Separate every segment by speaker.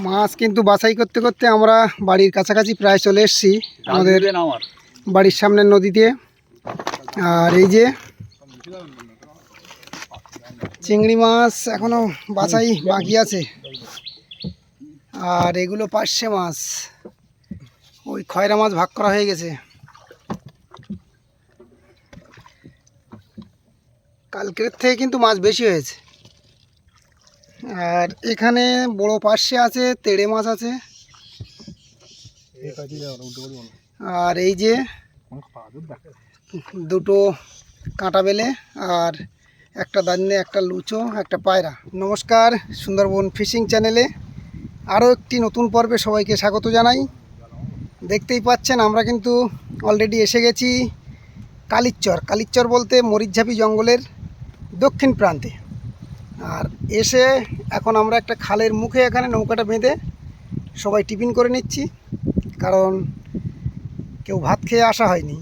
Speaker 1: মাছ কিন্তু বাছাই করতে করতে আমরা বাড়ির কাছাকাছি প্রায় চলে এসেছি আমাদের বাড়ির সামনের নদীতে। আর এই যে চিংড়ি মাছ এখনো বাছাই বাকি আছে, আর এগুলো পার্শে মাছ, ওই খয়রা মাছ ভাগ করা হয়ে গেছে। কালকের থেকে কিন্তু মাছ বেশি হয়েছে। আর এখানে বড় পার্শে আছে, তেড়ে মাছ আছে। আর এই যে দুটো কাঁটা বেলে আর একটা দান্নে, একটা লুচো, একটা পায়রা। নমস্কার, সুন্দরবন ফিশিং চ্যানেলে আরও একটি নতুন পর্বে সবাইকে স্বাগত জানাই। দেখতেই পাচ্ছেন আমরা কিন্তু অলরেডি এসে গেছি কালিচর। কালিচর বলতে মরিচঝাপি জঙ্গলের দক্ষিণ প্রান্তে। আর এসে এখন আমরা একটা খালের মুখে এখানে নৌকাটা বেঁধে সবাই টিফিন করে নিচ্ছি, কারণ কেউ ভাত খেয়ে আসা হয়নি।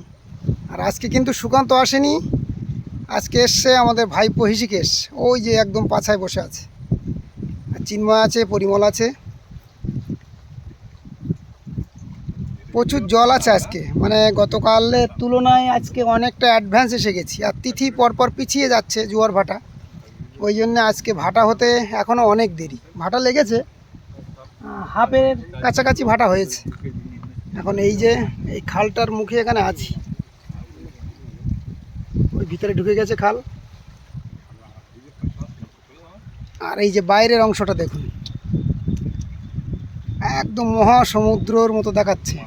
Speaker 1: আর আজকে কিন্তু সুকান্ত আসেনি, আজকে এসছে আমাদের ভাইপো হিষিকেশ, ওই যে একদম পাছায় বসে আছে। আর চিন্ময় আছে, পরিমল আছে। প্রচুর জল আছে আজকে, মানে গতকালের তুলনায় আজকে অনেকটা অ্যাডভান্স এসে গেছি। আর তিথি পরপর পিছিয়ে যাচ্ছে জোয়ার ভাটা, ওই জন্য আজকে ভাটা হতে এখনও অনেক দেরি। ভাটা লেগেছে, হাফের কাছাকাছি ভাটা হয়েছে। এখন এই যে এই খালটার মুখে এখানে আছি, ওই ভিতরে ঢুকে গেছে খাল। আর এই যে বাইরের অংশটা দেখুন, একদম মহাসমুদ্রর মতো দেখাচ্ছে।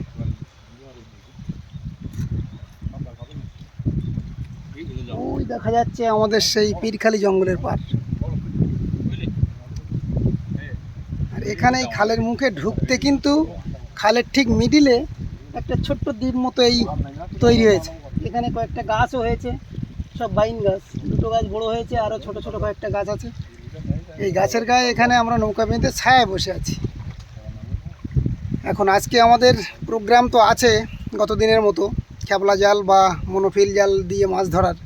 Speaker 1: ওই দেখা যাচ্ছে আমাদের সেই পীরখালি জঙ্গলের পার। আর এখানে এই খালের মুখে ঢুকতে কিন্তু খালের ঠিক মিডিলে একটা ছোট্ট দ্বীপ মতো এই তৈরি হয়েছে। এখানে কয়েকটা গাছও হয়েছে, সব বাইন গাছ। দুটো গাছ বড় হয়েছে, আরও ছোট ছোট কয়েকটা গাছ আছে। এই গাছের গায়ে এখানে আমরা নৌকা বেঁধে ছায়ায় বসে আছি। এখন আজকে আমাদের প্রোগ্রাম তো আছে গত দিনের মতো, খেপলা জাল বা মনোফিল জাল দিয়ে মাছ ধরার।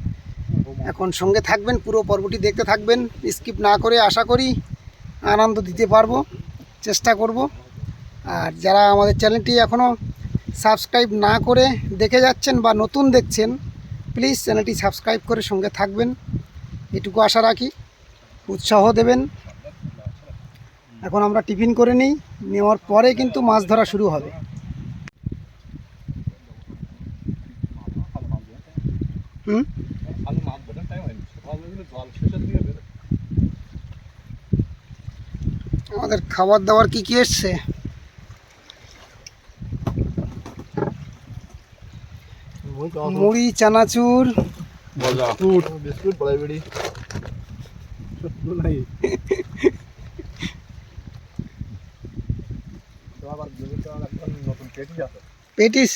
Speaker 1: এখন সঙ্গে থাকবেন, পুরো পর্বটি দেখতে থাকবেন, স্কিপ না করে। আশা করি আনন্দ দিতে পারবো, চেষ্টা করব। আর যারা আমাদের চ্যানেলটি এখনও সাবস্ক্রাইব না করে দেখে যাচ্ছেন বা নতুন দেখছেন, প্লিজ চ্যানেলটি সাবস্ক্রাইব করে সঙ্গে থাকবেন, এটুকু আশা রাখি। উৎসাহ দেবেন। এখন আমরা টিফিন করে নিই, নেওয়ার পরে কিন্তু মাছ ধরা শুরু হবে। আমাদের খাবার দাবার কি কি এসছে? মুড়ি, চানাচুর, বিস্কুট, পেটিস।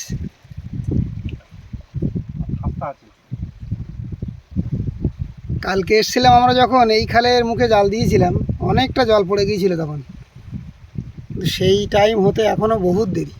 Speaker 1: কালকে এসেছিলাম আমরা যখন এই খালের মুখে জাল দিয়েছিলাম, অনেকটা জল পড়ে গিয়েছিল তখন, সেই টাইম হতে এখনও বহুত দেরি।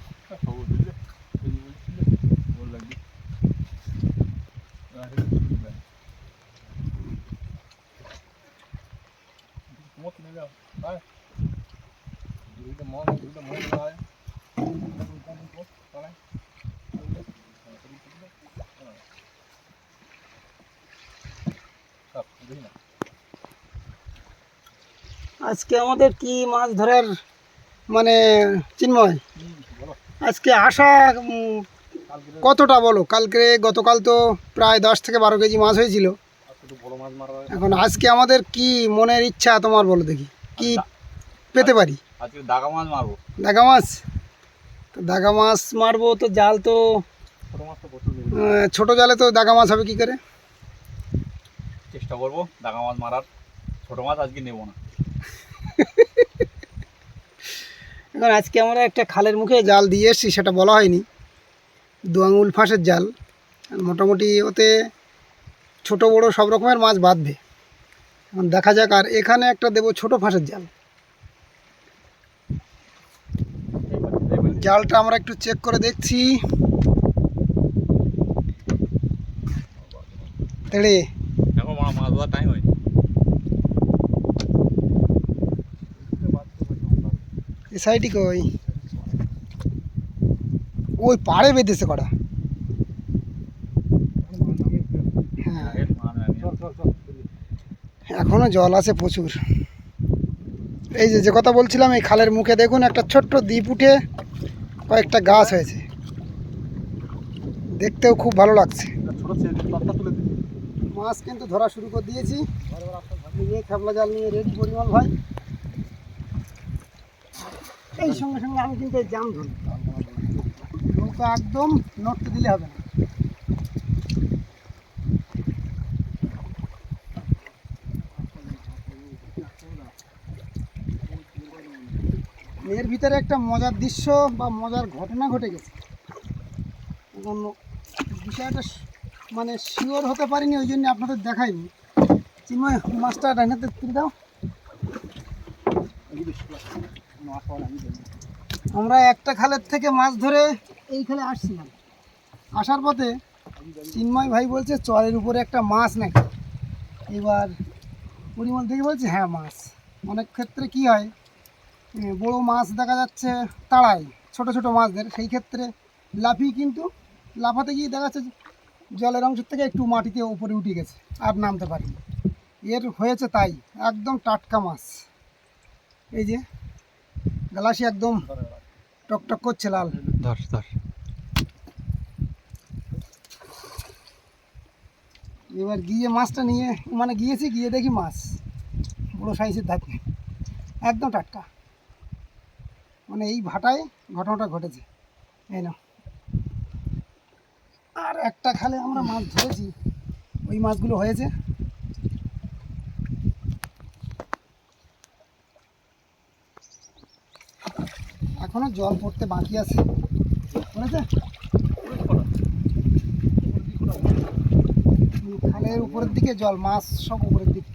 Speaker 1: আজকে আমাদের কি মাছ ধরার মানে চিন্ময়, আজকে আশা কতটা বলো? গতকাল তো প্রায় 10 থেকে 12 কেজি মাছ হয়েছিল। এখন আজকে আমাদের কি মনের ইচ্ছা তোমার, বলো দেখি কি পেতে পারি?
Speaker 2: আজকে দাগা মাছ মারবো।
Speaker 1: দাগা মাছ? তো দাগা মাছ মারবো তো, জাল তো ছোট জালে তো দাগা মাছ হবে কি করে?
Speaker 2: চেষ্টা করবো দাগা মাছ মারার, ছোট মাছ আজকে নেব না।
Speaker 1: এখন আজকে আমরা একটা খালের মুখে জাল দিয়ে এসেছি, সেটা বলা হয়নি। 2 আঙুল ফাঁসের জাল, মোটামুটি ওতে ছোট বড় সব রকমের মাছ বাঁধবে। এখন দেখা যাক। আর এখানে একটা দেবো ছোট ফাঁসের জাল। জালটা আমরা একটু চেক করে দেখছি। তেড়ে
Speaker 2: আমার মাছ ধরার টাইম হয়নি।
Speaker 1: এ সাইডই কই ওই পাড়ে বেঁধেছে কটা। হ্যাঁ এখনো জল আছে প্রচুর। এই যে কথা বলছিলাম, এই খালের মুখে দেখুন একটা ছোট্ট দ্বীপ উঠে কয়েকটা গাছ হয়েছে, দেখতেও খুব ভালো লাগছে। মাছ কিন্তু ধরা শুরু করে দিয়েছি, নিয়ে খেপলা জাল নিয়ে রেডি পরিমল ভাই। এই সঙ্গে সঙ্গে আমি কিন্তু এই জাম ধরি, নৌকা একদম নড়তে দিলে হবে না। এর ভিতরে একটা মজার দৃশ্য বা মজার ঘটনা ঘটে গেছে। এখন বিষয়টা মানে শিওর হতে পারিনি, ওই জন্য আপনাদের দেখাইনি। চিন্ময় মাছটা ডাইনাতে তুলে দাও। আমরা একটা খালের থেকে মাছ ধরে এই খালে আসছিলাম, আসার পথে চিন্ময় ভাই বলছে চরের উপরে একটা মাছ নাকি। এবার পরিমল থেকে বলছে হ্যাঁ মাছ। অনেক ক্ষেত্রে কি হয়, বড় মাছ দেখা যাচ্ছে তাড়ায় ছোট ছোট মাছদের, সেই ক্ষেত্রে লাফিয়ে কিন্তু লাফাতে গিয়ে দেখা যাচ্ছে জলের অংশ থেকে একটু মাটিতে উপরে উঠে গেছে, আর নামতে পারিনি। এর হয়েছে তাই, একদম টাটকা মাছ। এই যে গালাসি একদম টকটক করছে লাল।
Speaker 2: ধর ধর।
Speaker 1: এবার গিয়ে মাছটা নিয়ে মানে গিয়েছি, গিয়ে দেখি মাছ বড়ো সাইজের ধাপে একদম টাটকা। মানে এই ভাটায় ঘটনাটা ঘটেছে। এই না, আর একটা খালে আমরা মাছ ধরেছি, ওই মাছগুলো হয়েছে। এখনো জল পড়তে বাকি আছে, বুঝেছে? খালের উপরের দিকে জল, মাছ সব উপরের দিকে।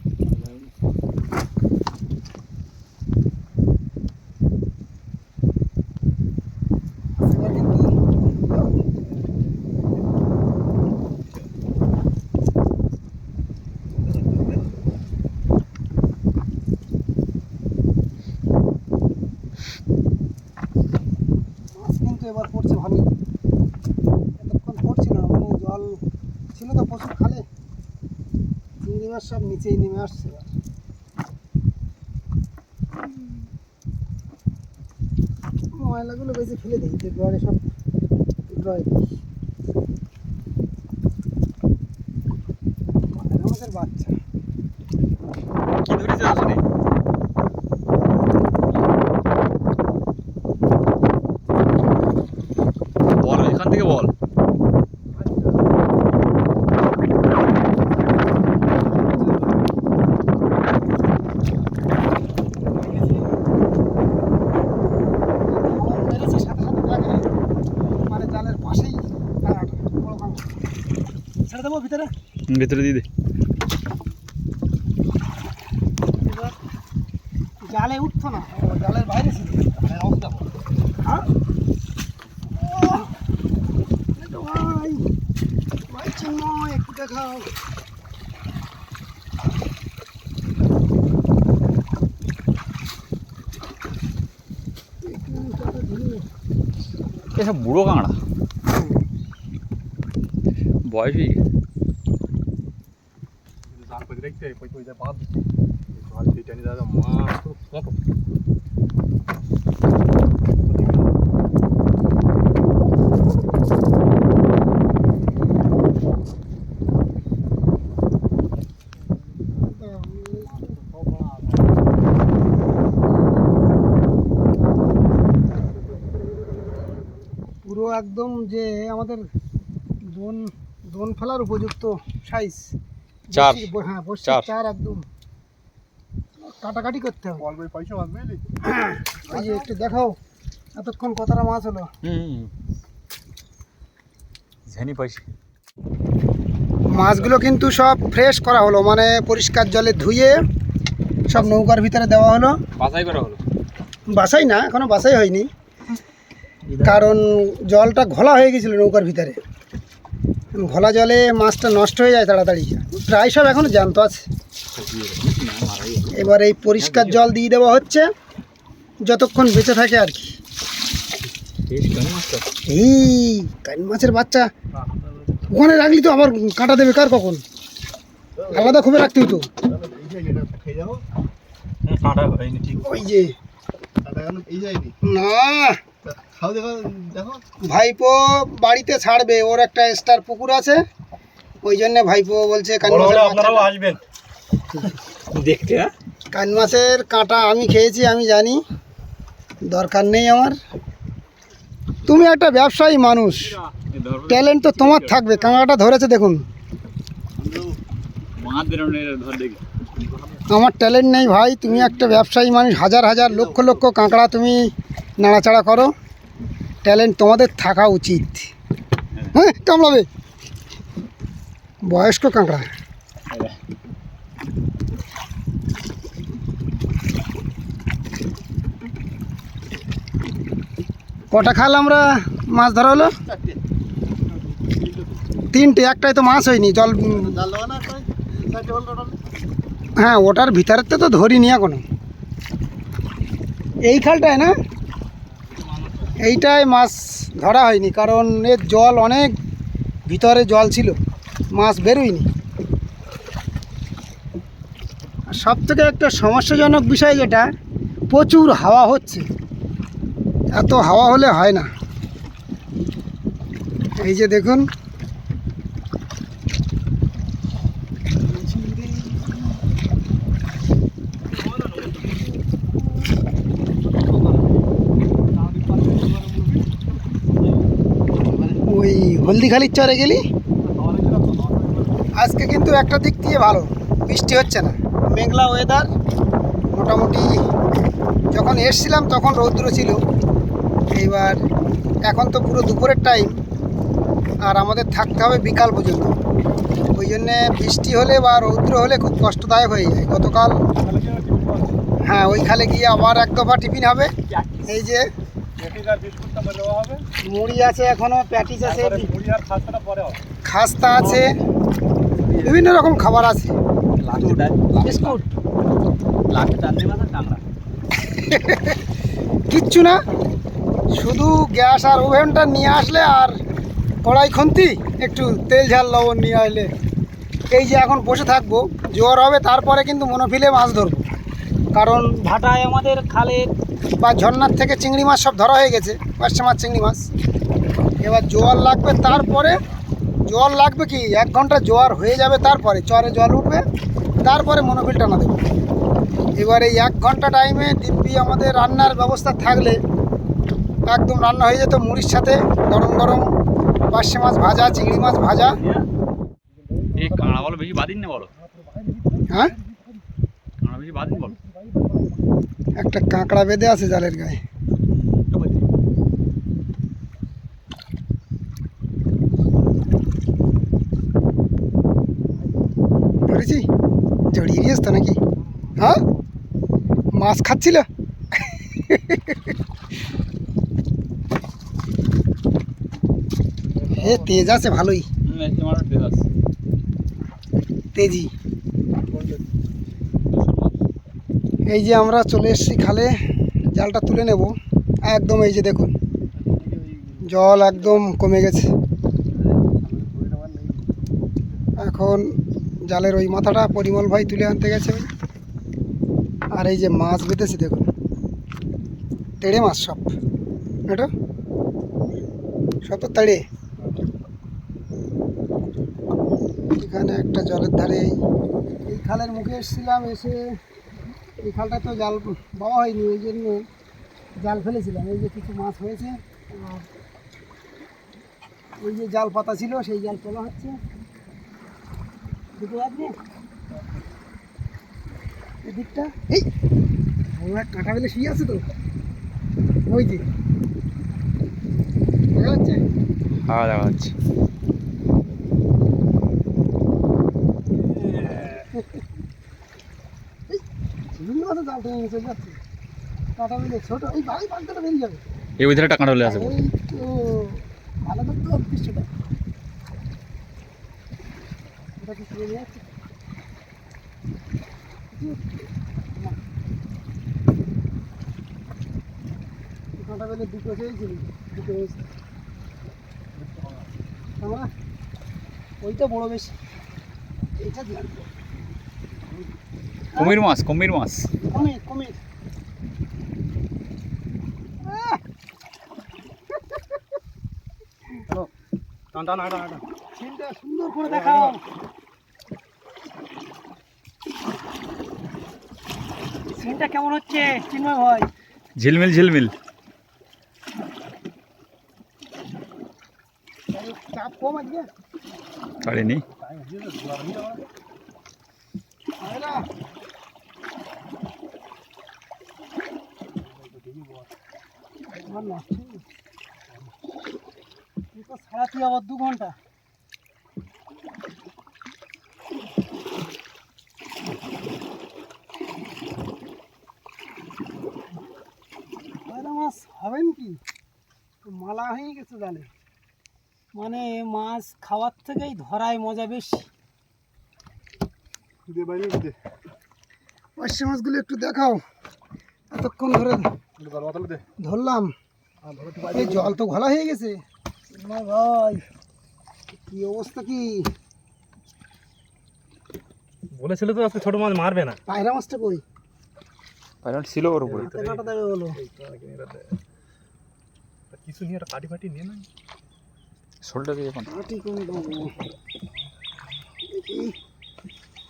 Speaker 1: এবার কিন্তু মাছ কিন্তু এবার পড়ছে ভালোই, এতক্ষণ পড়ছিল না, মানে জল ছিল তো প্রচুর খালে, চিংড়ি মাছ সব নিচেই নেমে আসছে। এবার ময়লাগুলো বেশি ফেলে দিই, যে ঘরে সব ড্রয় দিই। আমাদের বাচ্চা
Speaker 2: কি ধরেছে আসলে? বল এখান থেকে বল।
Speaker 1: মেরেছে সাথে সাথে লাগে, মানে জালের পাশেই কাঁটাটা বড় কাঁটা। ছেড়ে দেবো ভিতরে,
Speaker 2: ভেতরে দিয়ে দে।
Speaker 1: এবার জালে উঠতো না, ও জালের বাইরে ছিল। হ্যাঁ ও, ভাই ভাই চিন্ময় একটু দেখাও।
Speaker 2: এসব বুড়ো কাঁকড়া, বয়স হয়ে গেছে।
Speaker 1: পুরো একদম যে আমাদের দোন দোন ফেলার উপযুক্ত সাইজ।
Speaker 2: চার।
Speaker 1: হ্যাঁ বসে
Speaker 2: চার।
Speaker 1: চার একদম কাটাকাটি করতে হবে। এই যে একটু দেখাও, এতক্ষণ কতটা মাছ হলো।
Speaker 2: ঝেনি পাইছি।
Speaker 1: মাছগুলো কিন্তু সব ফ্রেশ করা হলো, মানে পরিষ্কার জলে ধুয়ে সব নৌকার ভিতরে দেওয়া হলো।
Speaker 2: বাছাই করা হলো।
Speaker 1: বাছাই না, এখনো বাছাই হয়নি, কারণ জলটা ঘোলা হয়ে গেছিল নৌকার ভিতরে। ঘোলা জলে মাছটা নষ্ট হয়ে যায় তাড়াতাড়ি। প্রায় সব এখনো জ্যান্ত আছে। এবার এই পরিষ্কার জল দিয়ে দেওয়া হচ্ছে যতক্ষণ বেঁচে থাকে আর কি। এই কান মাছের বাচ্চা ওখানে রাখলি তো আবার কাঁটা দেবে কার কখন, আলাদা খুবই রাখতে হতো। ওই যে না ভাইপো বাড়িতে ছাড়বে, ওর একটা স্টার পুকুর আছে, ওই জন্য ভাইপো বলছে কান মাছের কাঁটা আমি খেয়েছি, আমি জানি, দরকার নেই আমার। তুমি একটা ব্যবসায়ী মানুষ, ট্যালেন্ট তো তোমার থাকবে। কাঁকড়াটা ধরেছে দেখুন, আমার ট্যালেন্ট নেই ভাই। তুমি একটা ব্যবসায়ী মানুষ, হাজার হাজার লক্ষ লক্ষ কাঁকড়া তুমি নাড়াচাড়া করো, ট্যালেন্ট তোমাদের থাকা উচিত। হ্যাঁ কামড়াবে, বয়স্ক কাঁকড়া। কটা খাল আমরা মাছ ধরা হলো? 3টে, একটাই তো মাছ হয়নি। জল হ্যাঁ ওটার ভিতরের তো ধরিনি এখনো। এই খালটায় না, এইটায় মাছ ধরা হয়নি, কারণ এর জল অনেক ভিতরে জল ছিল, মাছ বেরোয়নি। আর সব থেকে একটা সমস্যাজনক বিষয় যেটা, প্রচুর হাওয়া হচ্ছে, এত হাওয়া হলে হয় না। এই যে দেখুন, ওই হলদিখালির চরে গেলি। আজকে কিন্তু একটা দিক দিয়ে ভালো, বৃষ্টি হচ্ছে না, মেঘলা ওয়েদার মোটামুটি। যখন এসছিলাম তখন রৌদ্র ছিল, এইবার এখন তো পুরো দুপুরের টাইম, আর আমাদের থাকতে হবে বিকাল পর্যন্ত। ওই জন্যে বৃষ্টি হলে বা রৌদ্র হলে খুব কষ্টদায়ক হয়ে যায়। গতকাল হ্যাঁ ওই খালে গিয়ে আবার 1 দফা টিফিন হবে। এই যে মুড়ি আছে এখনো, প্যাটিস আছে, খাস্তা আছে, বিভিন্ন রকম খাবার আছে, বিস্কুট, কিচ্ছু না, শুধু গ্যাস আর ওভেনটা নিয়ে আসলে আর কড়াই খুন্তি, একটু তেল ঝাল লবণ নিয়ে আসলে। এই যে এখন বসে থাকবো, জোয়ার হবে তারপরে কিন্তু মনোফিলে মাছ ধরবো, কারণ ভাটায় আমাদের খালে বা ঝর্নার থেকে চিংড়ি মাছ সব ধরা হয়ে গেছে, পার্শে মাছ, চিংড়ি মাছ। এবার জোয়ার লাগবে, তারপরে জল লাগবে কি 1 ঘন্টা জোয়ার হয়ে যাবে, তারপরে চরে জল উঠবে, তারপরে মনোফিল টানা দেবো। এবার এই 1 ঘন্টা টাইমে দিব্যি আমাদের রান্নার ব্যবস্থা থাকলে একদম রান্না হয়ে যেত, মুড়ির সাথে গরম গরম পার্শে মাছ ভাজা, চিংড়ি মাছ ভাজা।
Speaker 2: এই কাঁকড়া বলো বেশি বাদিন না বলো,
Speaker 1: হ্যাঁ
Speaker 2: কাঁকড়া বেশি বাদিন বলো।
Speaker 1: একটা কাঁকড়া বেঁধে আছে জালের গায়ে। ধরেছি, জড়িয়ে নিয়েছ তো নাকি? হ্যাঁ মাছ খাচ্ছিল। এ তেজ আছে ভালোই, তেজি। এই যে আমরা চলে এসেছি খালে, জালটা তুলে নেব একদম। এই যে দেখুন জল একদম কমে গেছে, এখন জালের ওই মাথাটা পরিমল ভাই তুলে আনতে গেছে। আর এই যে মাছ বেঁধেছে দেখুন, তেড়ে মাছ সব, এটা সব তো তেড়ে। এখানে একটা জলের ধারে, এই খালের মুখে এসেছিলাম, এসে এই খালটা তো জাল বাওয়া হয়নি, ওই জন্য জাল ফেলেছিলাম। এই যে কিছু মাছ হয়েছে, আর ওই যে জাল পাতা ছিল সেই জাল তোলা হচ্ছে। দুটো আপনি এদিকটা, এই কাঁটা বেলে শুয়ে আছে তো, ওই যে দেখা যাচ্ছে।
Speaker 2: হ্যাঁ দেখা যাচ্ছে।
Speaker 1: বিভিন্ন মাথা জাল টেনে নিয়ে চলে যাচ্ছে, কাঁটা বেলে ছোট, এই ভাই পাল্টাটা বেরিয়ে যাবে।
Speaker 2: এই ভিতরে টাকা ঢলে আছে,
Speaker 1: এই তো ভালো করতে হবে দৃশ্যটা, এটা কি শুয়ে নিয়ে যাচ্ছে। কাঁটা বেলে দুটো চেয়েছিলি, দুটো হয়েছে। আমরা ওইটা বড় বেশি, এইটা দিয়ে
Speaker 2: কুমির মাছ, কুমির মাছ।
Speaker 1: কুমির কুমির। সিনটা সুন্দর করে দেখাও। সিনটা কেমন হচ্ছে চিন্ময় ভাই?
Speaker 2: ঝিলমিল ঝিলমিল।
Speaker 1: চাপ কম আজকে
Speaker 2: ছাড়েনি।
Speaker 1: সারাতি আবার 2 ঘন্টা। মাছ হবেন কি মালা হয়ে গেছে জালে, মানে মাছ খাওয়ার থেকেই ধরায় মজা বেশি। পার্শে মাছগুলো একটু দেখাও, এতক্ষণ ধরে ধরলাম, এই জল তো ঘোলা হয়ে গেছে। ভাই কি অবস্থা, কি
Speaker 3: বলেছিল তো আজকে ছোট মাছ মারবে না।
Speaker 1: পায়রা মাছটা কই?
Speaker 2: পায়রা ছিল ওর উপরে।
Speaker 1: কাটা দেবে বলো,
Speaker 3: কিছু নিয়ে একটা কাটি ফাটি নিয়ে না,
Speaker 2: শোলটা দিয়ে এখন
Speaker 1: কাটি কোন দেবো? দেখি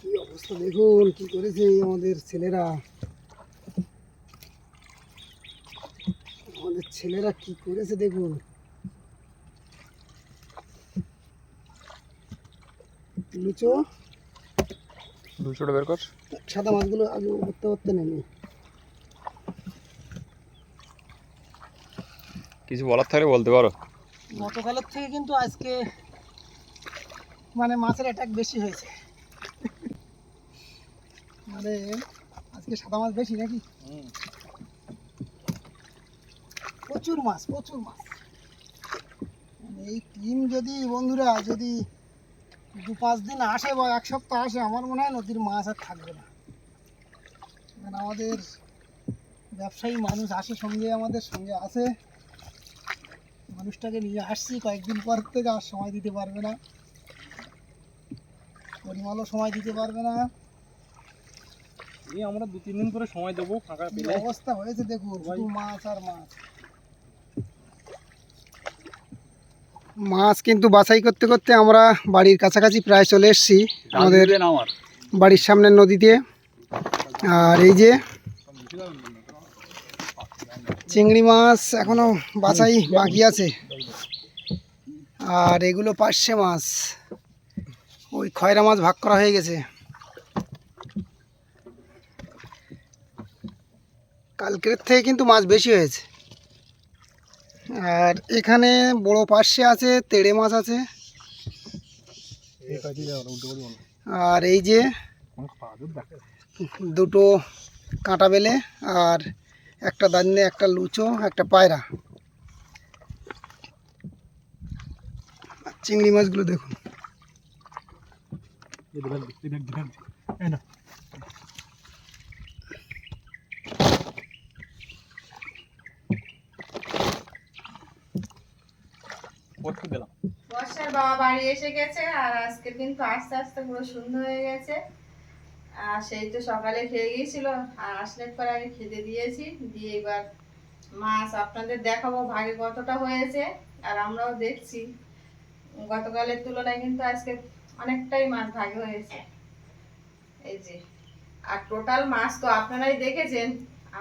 Speaker 1: কি অবস্থা, দেখুন কি করেছে আমাদের ছেলেরা, আমাদের ছেলেরা কি করেছে দেখুন। লুচো
Speaker 2: দুশোটা বের কর।
Speaker 1: সাদা মাছগুলো আগে করতে করতে নেমে।
Speaker 2: কিছু বলার থাকলে বলতে পারো।
Speaker 1: গতকালের থেকে কিন্তু আজকে মানে মাছের অ্যাটাক বেশি হয়েছে, মানে আজকে সাদা মাছ বেশি নাকি? প্রচুর মাছ, প্রচুর মাছ। মানে এই টিম যদি বন্ধুরা যদি 2-5 দিন আসে বা 1 সপ্তাহ আসে, আমার মনে হয় নদীর মাছ আর থাকবে না। কারণ আমাদের ব্যবসায়ী মানুষ আসে সঙ্গে, আমাদের সঙ্গে আসে, মানুষটাকে নিয়ে আসছি, কয়েকদিন পর থেকে আর সময় দিতে পারবে না, পরিমলও সময় দিতে পারবে না।
Speaker 3: এই আমরা 2-3 দিন করে সময় দেবো ফাঁকা
Speaker 1: কি
Speaker 3: পেলে।
Speaker 1: অবস্থা হয়েছে দেখুন, শুধু মাছ আর মাছ। মাছ কিন্তু বাছাই করতে করতে আমরা বাড়ির কাছাকাছি প্রায় চলে এসেছি, আমাদের
Speaker 2: আমার
Speaker 1: বাড়ির সামনের নদীতে। আর এই যে চিংড়ি মাছ এখনো বাছাই বাকি আছে, আর এগুলো পার্শে মাছ, ওই খয়রা মাছ ভাগ করা হয়ে গেছে। কালকের থেকে কিন্তু মাছ বেশি হয়েছে। আর এখানে বড় পার্শে আছে, তেড়ে মাছ আছে। আর এই যে দুটো কাঁটা বেলে, আর একটা দান্নে, একটা লুচো, একটা পায়রা। চিংড়ি মাছগুলো দেখুন।
Speaker 4: বর্ষার বাবা বাড়ি এসে গেছে, আর আজকে কিন্তু আস্তে আস্তে পুরো সন্ধ্যা হয়ে গেছে। আর সেই তো সকালে খেয়ে গিয়েছিল, আর আসলে পরে আমি খেতে দিয়েছি, দিয়ে এবার মাছ আপনাদের দেখাবো ভাগে কতটা হয়েছে। আর আমরাও দেখছি গতকালের তুলনায় কিন্তু আজকে অনেকটাই মাছ ভাগে হয়েছে, এই যে। আর টোটাল মাছ তো আপনারাই দেখেছেন,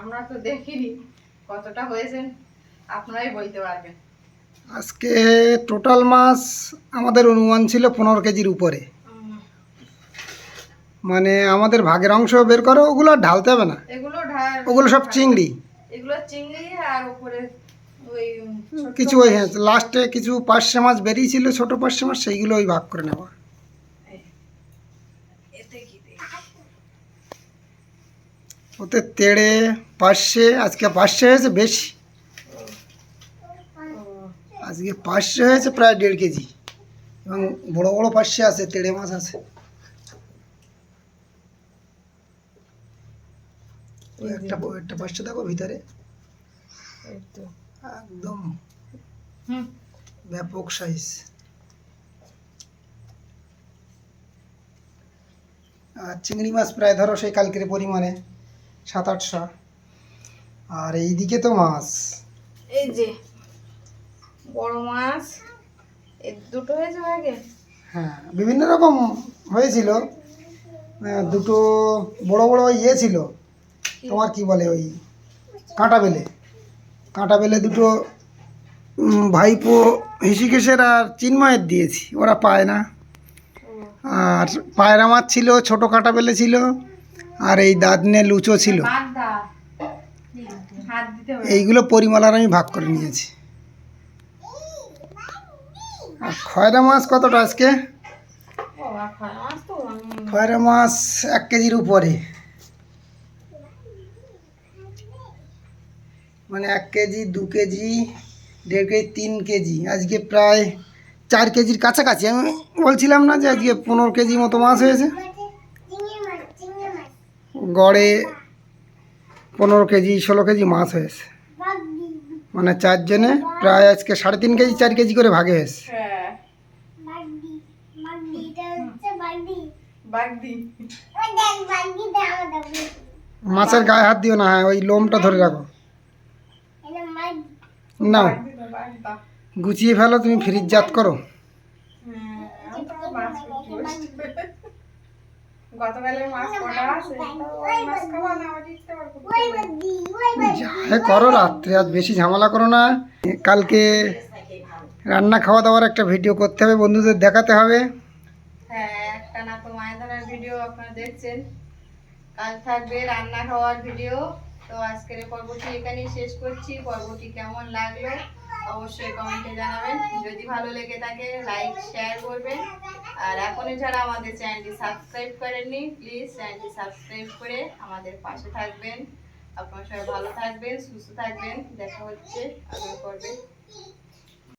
Speaker 4: আমরা তো দেখিনি, কতটা হয়েছে আপনারাই বলতে পারবেন।
Speaker 1: আজকে টোটাল মাছ আমাদের অনুমান ছিল 15 কেজির উপরে। মানে আমাদের ভাগের অংশ বের করো, ওগুলো আর ঢালতে হবে না,
Speaker 4: এগুলো
Speaker 1: ওগুলো সব চিংড়ি।
Speaker 4: এগুলো চিংড়ি, আর উপরে ওই
Speaker 1: কিছু ওই লাস্টে কিছু পার্শে মাছ বেরিয়েছিল, ছোট পার্শে মাছ, সেইগুলো ওই ভাগ করে নেওয়া।
Speaker 4: এতে কি
Speaker 1: ওতে তেড়ে পার্শে, আজকে পার্শে হয়েছে বেশি, আজকে পার্শে হয়েছে প্রায় 1.5 কেজি, এবং বড় বড় পার্শে আছে, তেড়ে মাছ আছে। একটা পাশে দেখো ভিতরে
Speaker 4: এই তো।
Speaker 1: একদম
Speaker 4: হুম।
Speaker 1: ব্যাপক সাইজ। আর চিংড়ি মাছ প্রায় ধরো সেই কালকের পরিমাণে 700-800। আর এইদিকে তো মাছ,
Speaker 4: এই যে বড় মাছ, এই দুটো হয়েছে আগে।
Speaker 1: হ্যাঁ বিভিন্ন রকম হয়েছিল। দুটো বড় বড় ইয়ে ছিল, তোমার কি বলে ওই কাঁটা বেলে দুটো ভাইপো হৃষিকেশের আর চিন্ময়ের দিয়েছি, ওরা পায় না। আর পায়রা মাছ ছিল, ছোট কাঁটা বেলে ছিল, আর এই দাদনে লুচো ছিল।
Speaker 4: বাদ দা, হাত দিতে হবে।
Speaker 1: এইগুলো পরিমালার আমি ভাগ করে নিয়েছি। আর খয়রা মাছ কতটা আজকে?
Speaker 4: বাবা, খয়রা মাছ তো অনেক।
Speaker 1: খয়রা মাছ 1 কেজির উপরে, মানে 1 কেজি, 2 কেজি, 1.5 কেজি, 3 কেজি, আজকে প্রায় 4 কেজির কাছাকাছি। আমি বলছিলাম না যে আজকে 15 কেজি মতো মাছ হয়েছে। গড়ে 15 কেজি 16 কেজি মাছ হয়েছে, মানে 4 জনে প্রায় আজকে 3.5 কেজি 4 কেজি করে ভাগে হয়েছে।
Speaker 4: হ্যাঁ, বাগদি।
Speaker 1: মাছের গায়ে হাত দিও না, হ্যাঁ ওই লোমটা ধরে রাখো। নাও
Speaker 4: বাগদি না, বাগদা।
Speaker 1: গুছিয়ে ফেলো, তুমি ফ্রিজজাত করো।
Speaker 4: হ্যাঁ, আমি তো মাছ বিক্রি করছি। গতকালের মাছ কটা আছে? ওই মাছ খাওয়া না, আমার ইচ্ছে করে।
Speaker 1: যাই করো, রাত্রে আজ বেশি ঝামেলা করো না। কালকে রান্না খাওয়া দাওয়ার একটা ভিডিও করতে হবে, বন্ধুদের দেখাতে হবে।
Speaker 4: হ্যাঁ, একটা না তো মাছ ধরার ভিডিও আপনারা দেখছেন, কাল থাকবে রান্না খাওয়ার ভিডিও। তো আজকের এই পর্বটি এখানেই শেষ করছি। পর্বটি কেমন লাগলো অবশ্যই কমেন্টে জানাবেন। যদি ভালো লেগে থাকে লাইক শেয়ার করবেন। আর এখনই যারা আমাদের চ্যানেলটি সাবস্ক্রাইব করেননি, প্লিজ চ্যানেলটি সাবস্ক্রাইব করে আমাদের পাশে থাকবেন। আপনারা সবাই ভালো থাকবেন, সুস্থ থাকবেন। দেখা হচ্ছে আগামী পর্বে।